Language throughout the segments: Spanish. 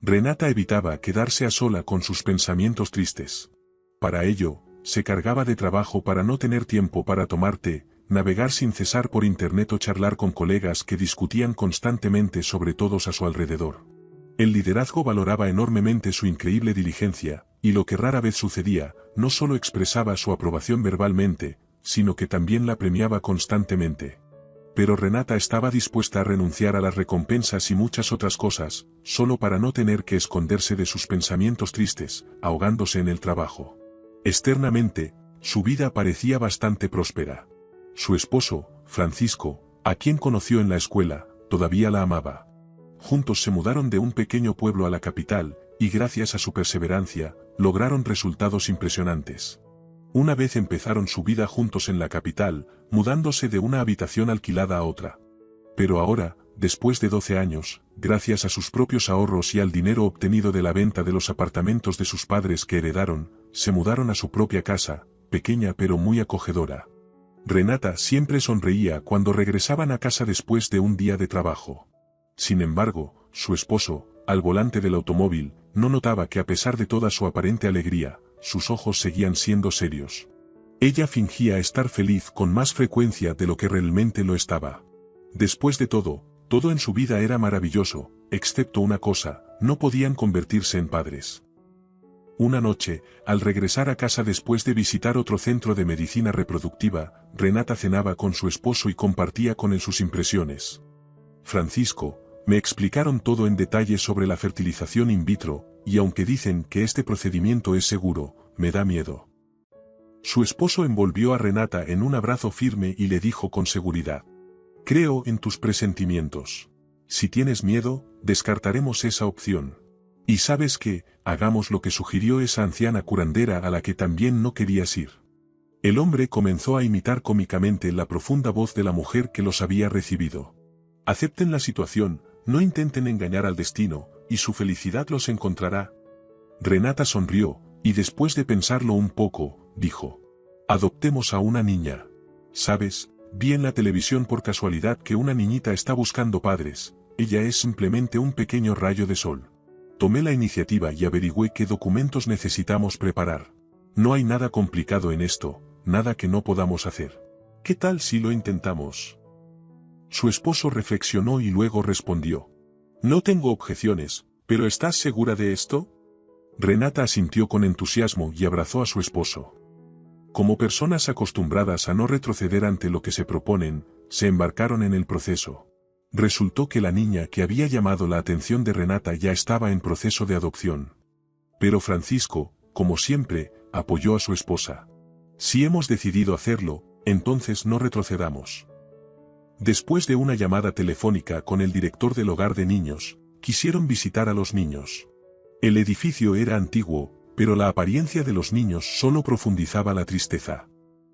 Renata evitaba quedarse a sola con sus pensamientos tristes. Para ello, se cargaba de trabajo para no tener tiempo para tomar té, navegar sin cesar por internet o charlar con colegas que discutían constantemente sobre todos a su alrededor. El liderazgo valoraba enormemente su increíble diligencia, y lo que rara vez sucedía, no solo expresaba su aprobación verbalmente, sino que también la premiaba constantemente. Pero Renata estaba dispuesta a renunciar a las recompensas y muchas otras cosas, solo para no tener que esconderse de sus pensamientos tristes, ahogándose en el trabajo. Externamente, su vida parecía bastante próspera. Su esposo, Francisco, a quien conoció en la escuela, todavía la amaba. Juntos se mudaron de un pequeño pueblo a la capital, y gracias a su perseverancia, lograron resultados impresionantes. Una vez empezaron su vida juntos en la capital, mudándose de una habitación alquilada a otra. Pero ahora, después de 12 años, gracias a sus propios ahorros y al dinero obtenido de la venta de los apartamentos de sus padres que heredaron, se mudaron a su propia casa, pequeña pero muy acogedora. Renata siempre sonreía cuando regresaban a casa después de un día de trabajo. Sin embargo, su esposo, al volante del automóvil, no notaba que a pesar de toda su aparente alegría, sus ojos seguían siendo serios. Ella fingía estar feliz con más frecuencia de lo que realmente lo estaba. Después de todo en su vida era maravilloso, excepto una cosa: no podían convertirse en padres. Una noche, al regresar a casa después de visitar otro centro de medicina reproductiva, Renata cenaba con su esposo y compartía con él sus impresiones. Francisco, me explicaron todo en detalle sobre la fertilización in vitro, y aunque dicen que este procedimiento es seguro, me da miedo. Su esposo envolvió a Renata en un abrazo firme y le dijo con seguridad: creo en tus presentimientos. Si tienes miedo, descartaremos esa opción. Y sabes qué, hagamos lo que sugirió esa anciana curandera a la que también no querías ir. El hombre comenzó a imitar cómicamente la profunda voz de la mujer que los había recibido. Acepten la situación, no intenten engañar al destino, y su felicidad los encontrará. Renata sonrió, y después de pensarlo un poco, dijo: adoptemos a una niña. ¿Sabes? Vi en la televisión por casualidad que una niñita está buscando padres. Ella es simplemente un pequeño rayo de sol. Tomé la iniciativa y averigüé qué documentos necesitamos preparar. No hay nada complicado en esto, nada que no podamos hacer. ¿Qué tal si lo intentamos? Su esposo reflexionó y luego respondió: no tengo objeciones, pero ¿estás segura de esto? Renata asintió con entusiasmo y abrazó a su esposo. Como personas acostumbradas a no retroceder ante lo que se proponen, se embarcaron en el proceso. Resultó que la niña que había llamado la atención de Renata ya estaba en proceso de adopción. Pero Francisco, como siempre, apoyó a su esposa. Si hemos decidido hacerlo, entonces no retrocedamos. Después de una llamada telefónica con el director del hogar de niños, quisieron visitar a los niños. El edificio era antiguo, pero la apariencia de los niños solo profundizaba la tristeza.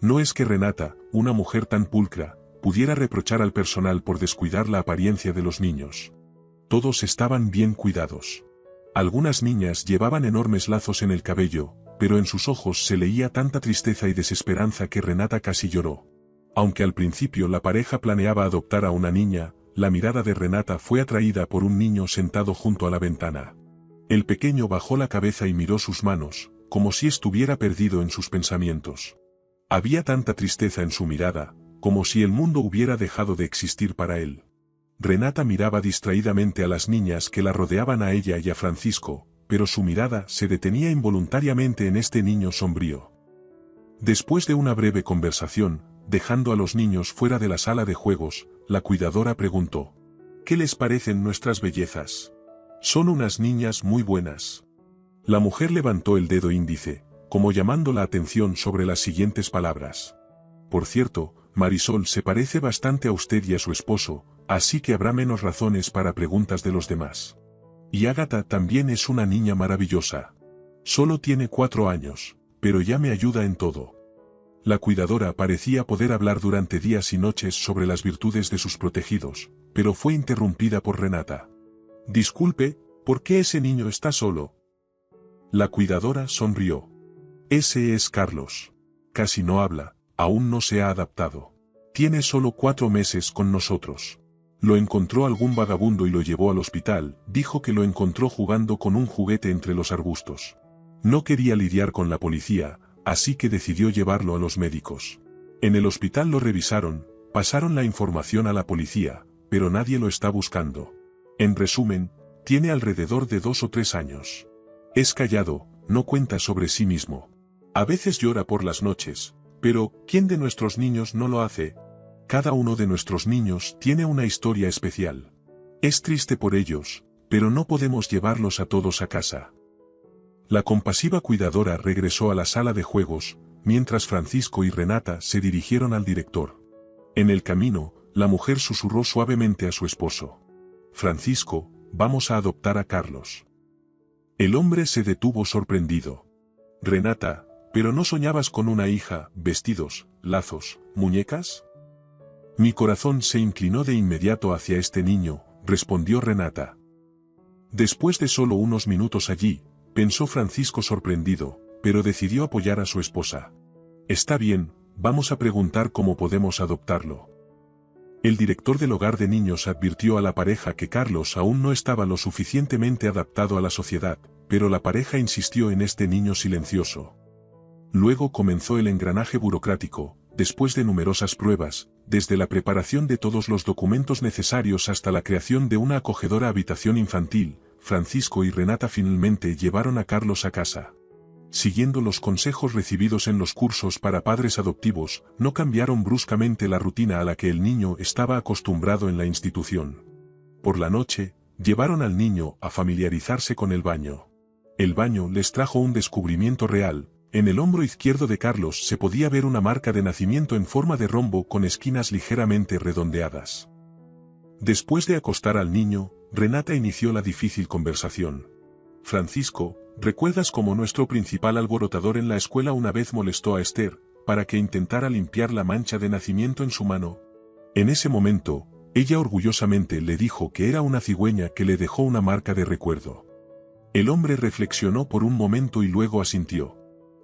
No es que Renata, una mujer tan pulcra, pudiera reprochar al personal por descuidar la apariencia de los niños. Todos estaban bien cuidados. Algunas niñas llevaban enormes lazos en el cabello, pero en sus ojos se leía tanta tristeza y desesperanza que Renata casi lloró. Aunque al principio la pareja planeaba adoptar a una niña, la mirada de Renata fue atraída por un niño sentado junto a la ventana. El pequeño bajó la cabeza y miró sus manos, como si estuviera perdido en sus pensamientos. Había tanta tristeza en su mirada, como si el mundo hubiera dejado de existir para él. Renata miraba distraídamente a las niñas que la rodeaban a ella y a Francisco, pero su mirada se detenía involuntariamente en este niño sombrío. Después de una breve conversación, dejando a los niños fuera de la sala de juegos, la cuidadora preguntó: ¿qué les parecen nuestras bellezas? Son unas niñas muy buenas. La mujer levantó el dedo índice, como llamando la atención sobre las siguientes palabras. Por cierto, Marisol se parece bastante a usted y a su esposo, así que habrá menos razones para preguntas de los demás. Y Ágata también es una niña maravillosa. Solo tiene 4 años, pero ya me ayuda en todo. La cuidadora parecía poder hablar durante días y noches sobre las virtudes de sus protegidos, pero fue interrumpida por Renata. Disculpe, ¿por qué ese niño está solo? La cuidadora sonrió. Ese es Carlos. Casi no habla, aún no se ha adaptado. Tiene solo 4 meses con nosotros. Lo encontró algún vagabundo y lo llevó al hospital. Dijo que lo encontró jugando con un juguete entre los arbustos. No quería lidiar con la policía, así que decidió llevarlo a los médicos. En el hospital lo revisaron, pasaron la información a la policía, pero nadie lo está buscando. En resumen, tiene alrededor de 2 o 3 años. Es callado, no cuenta sobre sí mismo. A veces llora por las noches, pero ¿quién de nuestros niños no lo hace? Cada uno de nuestros niños tiene una historia especial. Es triste por ellos, pero no podemos llevarlos a todos a casa. La compasiva cuidadora regresó a la sala de juegos, mientras Francisco y Renata se dirigieron al director. En el camino, la mujer susurró suavemente a su esposo. Francisco, vamos a adoptar a Carlos. El hombre se detuvo sorprendido. Renata, ¿pero no soñabas con una hija, vestidos, lazos, muñecas? Mi corazón se inclinó de inmediato hacia este niño, respondió Renata. Después de solo unos minutos allí, pensó Francisco sorprendido, pero decidió apoyar a su esposa. Está bien, vamos a preguntar cómo podemos adoptarlo. El director del hogar de niños advirtió a la pareja que Carlos aún no estaba lo suficientemente adaptado a la sociedad, pero la pareja insistió en este niño silencioso. Luego comenzó el engranaje burocrático, después de numerosas pruebas, desde la preparación de todos los documentos necesarios hasta la creación de una acogedora habitación infantil. Francisco y Renata finalmente llevaron a Carlos a casa. Siguiendo los consejos recibidos en los cursos para padres adoptivos, no cambiaron bruscamente la rutina a la que el niño estaba acostumbrado en la institución. Por la noche, llevaron al niño a familiarizarse con el baño. El baño les trajo un descubrimiento real. En el hombro izquierdo de Carlos se podía ver una marca de nacimiento en forma de rombo con esquinas ligeramente redondeadas. Después de acostar al niño, Renata inició la difícil conversación. Francisco, ¿recuerdas cómo nuestro principal alborotador en la escuela una vez molestó a Esther, para que intentara limpiar la mancha de nacimiento en su mano? En ese momento, ella orgullosamente le dijo que era una cigüeña que le dejó una marca de recuerdo. El hombre reflexionó por un momento y luego asintió.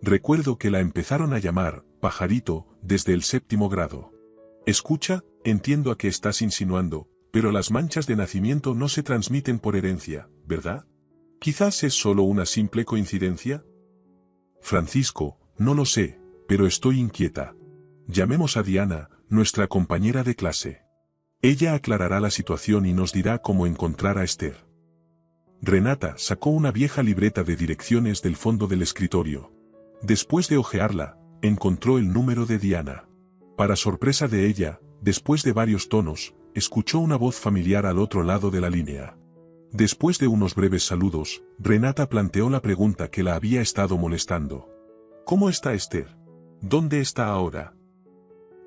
Recuerdo que la empezaron a llamar Pajarito desde el 7º grado. Escucha, entiendo a qué estás insinuando, pero las manchas de nacimiento no se transmiten por herencia, ¿verdad? ¿Quizás es solo una simple coincidencia? Francisco, no lo sé, pero estoy inquieta. Llamemos a Diana, nuestra compañera de clase. Ella aclarará la situación y nos dirá cómo encontrar a Esther. Renata sacó una vieja libreta de direcciones del fondo del escritorio. Después de hojearla, encontró el número de Diana. Para sorpresa de ella, después de varios tonos, escuchó una voz familiar al otro lado de la línea. Después de unos breves saludos, Renata planteó la pregunta que la había estado molestando. ¿Cómo está Esther? ¿Dónde está ahora?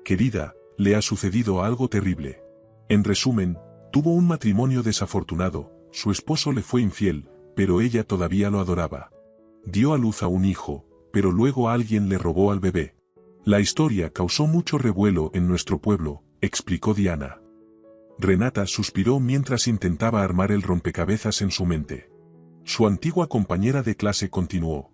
Querida, le ha sucedido algo terrible. En resumen, tuvo un matrimonio desafortunado, su esposo le fue infiel, pero ella todavía lo adoraba. Dio a luz a un hijo, pero luego alguien le robó al bebé. La historia causó mucho revuelo en nuestro pueblo, explicó Diana. Renata suspiró mientras intentaba armar el rompecabezas en su mente. Su antigua compañera de clase continuó.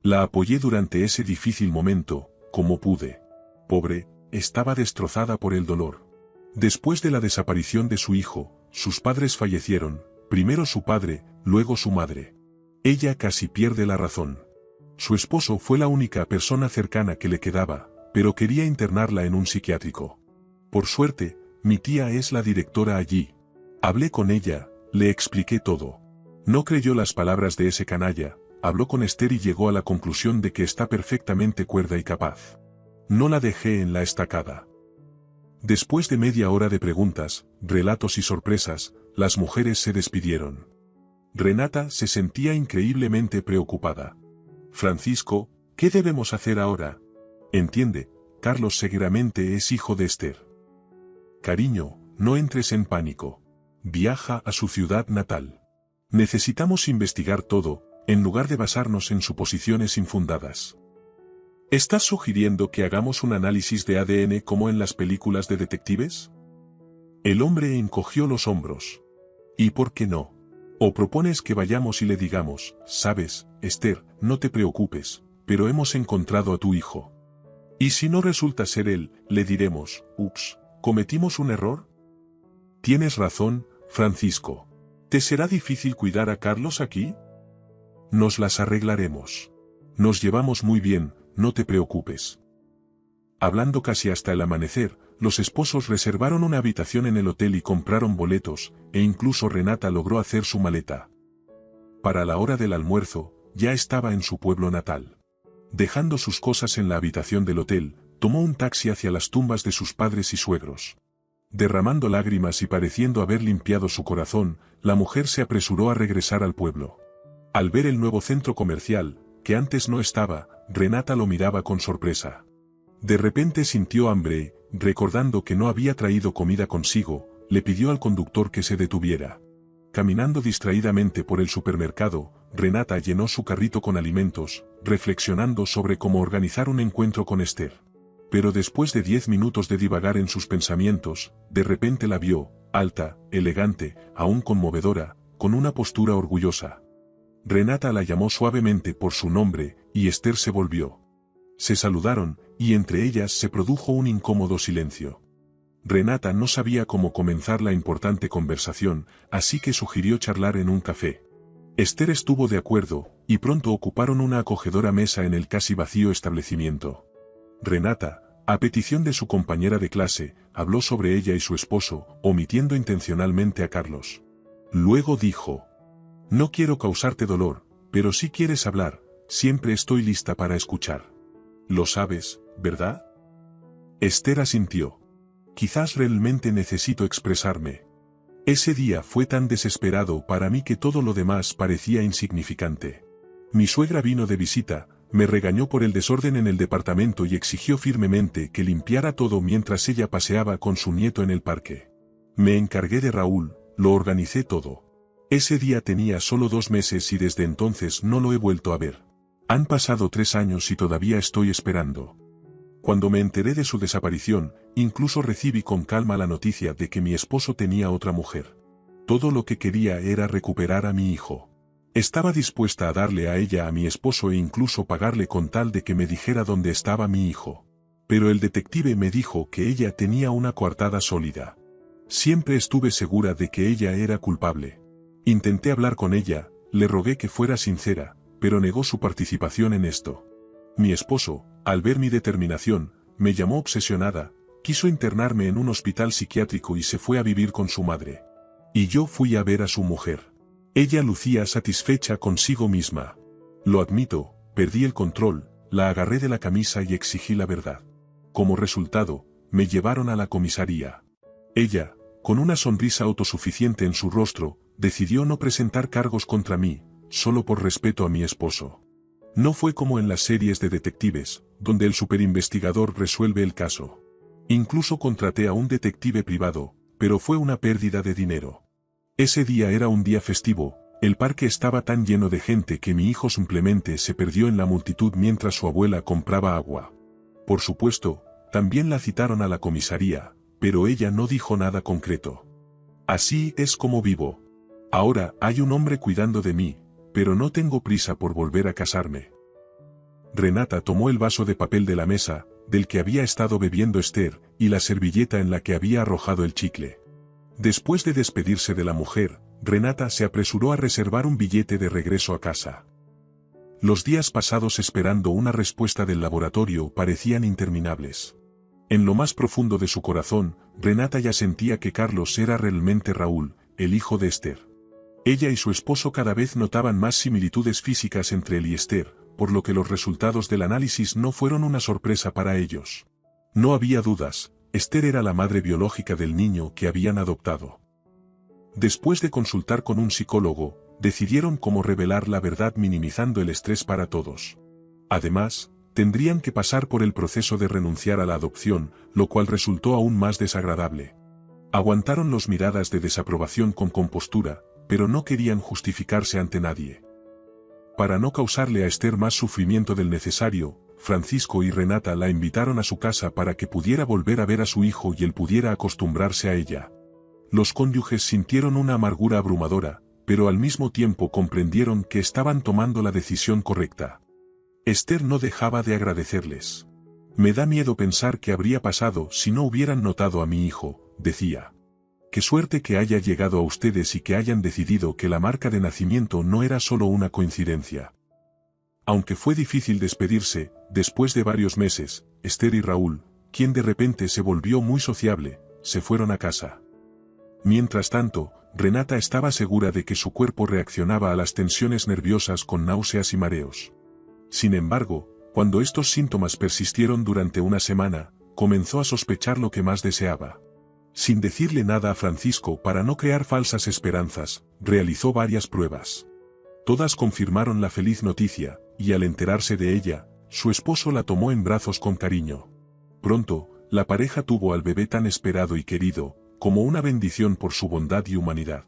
La apoyé durante ese difícil momento, como pude. Pobre, estaba destrozada por el dolor. Después de la desaparición de su hijo, sus padres fallecieron, primero su padre, luego su madre. Ella casi pierde la razón. Su esposo fue la única persona cercana que le quedaba, pero quería internarla en un psiquiátrico. Por suerte, mi tía es la directora allí. Hablé con ella, le expliqué todo. No creyó las palabras de ese canalla, habló con Esther y llegó a la conclusión de que está perfectamente cuerda y capaz. No la dejé en la estacada. Después de media hora de preguntas, relatos y sorpresas, las mujeres se despidieron. Renata se sentía increíblemente preocupada. Francisco, ¿qué debemos hacer ahora? Entiende, Carlos seguramente es hijo de Esther. Cariño, no entres en pánico. Viaja a su ciudad natal. Necesitamos investigar todo, en lugar de basarnos en suposiciones infundadas. ¿Estás sugiriendo que hagamos un análisis de ADN como en las películas de detectives? El hombre encogió los hombros. ¿Y por qué no? ¿O propones que vayamos y le digamos, sabes, Esther, no te preocupes, pero hemos encontrado a tu hijo? Y si no resulta ser él, le diremos, ups, ¿cometimos un error? Tienes razón, Francisco. ¿Te será difícil cuidar a Carlos aquí? Nos las arreglaremos. Nos llevamos muy bien, no te preocupes. Hablando casi hasta el amanecer, los esposos reservaron una habitación en el hotel y compraron boletos, e incluso Renata logró hacer su maleta. Para la hora del almuerzo, ya estaba en su pueblo natal. Dejando sus cosas en la habitación del hotel, tomó un taxi hacia las tumbas de sus padres y suegros. Derramando lágrimas y pareciendo haber limpiado su corazón, la mujer se apresuró a regresar al pueblo. Al ver el nuevo centro comercial, que antes no estaba, Renata lo miraba con sorpresa. De repente sintió hambre y, recordando que no había traído comida consigo, le pidió al conductor que se detuviera. Caminando distraídamente por el supermercado, Renata llenó su carrito con alimentos, reflexionando sobre cómo organizar un encuentro con Esther. Pero después de 10 minutos de divagar en sus pensamientos, de repente la vio, alta, elegante, aún conmovedora, con una postura orgullosa. Renata la llamó suavemente por su nombre, y Esther se volvió. Se saludaron, y entre ellas se produjo un incómodo silencio. Renata no sabía cómo comenzar la importante conversación, así que sugirió charlar en un café. Esther estuvo de acuerdo, y pronto ocuparon una acogedora mesa en el casi vacío establecimiento. Renata, a petición de su compañera de clase, habló sobre ella y su esposo, omitiendo intencionalmente a Carlos. Luego dijo: «No quiero causarte dolor, pero si quieres hablar, siempre estoy lista para escuchar. Lo sabes, ¿verdad?» Esther asintió. «Quizás realmente necesito expresarme. Ese día fue tan desesperado para mí que todo lo demás parecía insignificante. Mi suegra vino de visita, me regañó por el desorden en el departamento y exigió firmemente que limpiara todo mientras ella paseaba con su nieto en el parque. Me encargué de Raúl, lo organicé todo. Ese día tenía solo 2 meses y desde entonces no lo he vuelto a ver. Han pasado 3 años y todavía estoy esperando. Cuando me enteré de su desaparición, incluso recibí con calma la noticia de que mi esposo tenía otra mujer. Todo lo que quería era recuperar a mi hijo. Estaba dispuesta a darle a ella a mi esposo e incluso pagarle con tal de que me dijera dónde estaba mi hijo. Pero el detective me dijo que ella tenía una coartada sólida. Siempre estuve segura de que ella era culpable. Intenté hablar con ella, le rogué que fuera sincera, pero negó su participación en esto. Mi esposo, al ver mi determinación, me llamó obsesionada, quiso internarme en un hospital psiquiátrico y se fue a vivir con su madre. Y yo fui a ver a su mujer. Ella lucía satisfecha consigo misma. Lo admito, perdí el control, la agarré de la camisa y exigí la verdad. Como resultado, me llevaron a la comisaría. Ella, con una sonrisa autosuficiente en su rostro, decidió no presentar cargos contra mí, solo por respeto a mi esposo. No fue como en las series de detectives, donde el superinvestigador resuelve el caso. Incluso contraté a un detective privado, pero fue una pérdida de dinero. Ese día era un día festivo, el parque estaba tan lleno de gente que mi hijo simplemente se perdió en la multitud mientras su abuela compraba agua. Por supuesto, también la citaron a la comisaría, pero ella no dijo nada concreto. Así es como vivo. Ahora hay un hombre cuidando de mí, pero no tengo prisa por volver a casarme. Renata tomó el vaso de papel de la mesa, del que había estado bebiendo Esther, y la servilleta en la que había arrojado el chicle. Después de despedirse de la mujer, Renata se apresuró a reservar un billete de regreso a casa. Los días pasados esperando una respuesta del laboratorio parecían interminables. En lo más profundo de su corazón, Renata ya sentía que Carlos era realmente Raúl, el hijo de Esther. Ella y su esposo cada vez notaban más similitudes físicas entre él y Esther, por lo que los resultados del análisis no fueron una sorpresa para ellos. No había dudas, Esther era la madre biológica del niño que habían adoptado. Después de consultar con un psicólogo, decidieron cómo revelar la verdad minimizando el estrés para todos. Además, tendrían que pasar por el proceso de renunciar a la adopción, lo cual resultó aún más desagradable. Aguantaron las miradas de desaprobación con compostura, pero no querían justificarse ante nadie. Para no causarle a Esther más sufrimiento del necesario, Francisco y Renata la invitaron a su casa para que pudiera volver a ver a su hijo y él pudiera acostumbrarse a ella. Los cónyuges sintieron una amargura abrumadora, pero al mismo tiempo comprendieron que estaban tomando la decisión correcta. Esther no dejaba de agradecerles. Me da miedo pensar qué habría pasado si no hubieran notado a mi hijo, decía. Qué suerte que haya llegado a ustedes y que hayan decidido que la marca de nacimiento no era solo una coincidencia. Aunque fue difícil despedirse, después de varios meses, Esther y Raúl, quien de repente se volvió muy sociable, se fueron a casa. Mientras tanto, Renata estaba segura de que su cuerpo reaccionaba a las tensiones nerviosas con náuseas y mareos. Sin embargo, cuando estos síntomas persistieron durante una semana, comenzó a sospechar lo que más deseaba. Sin decirle nada a Francisco para no crear falsas esperanzas, realizó varias pruebas. Todas confirmaron la feliz noticia, y al enterarse de ella, su esposo la tomó en brazos con cariño. Pronto, la pareja tuvo al bebé tan esperado y querido, como una bendición por su bondad y humanidad.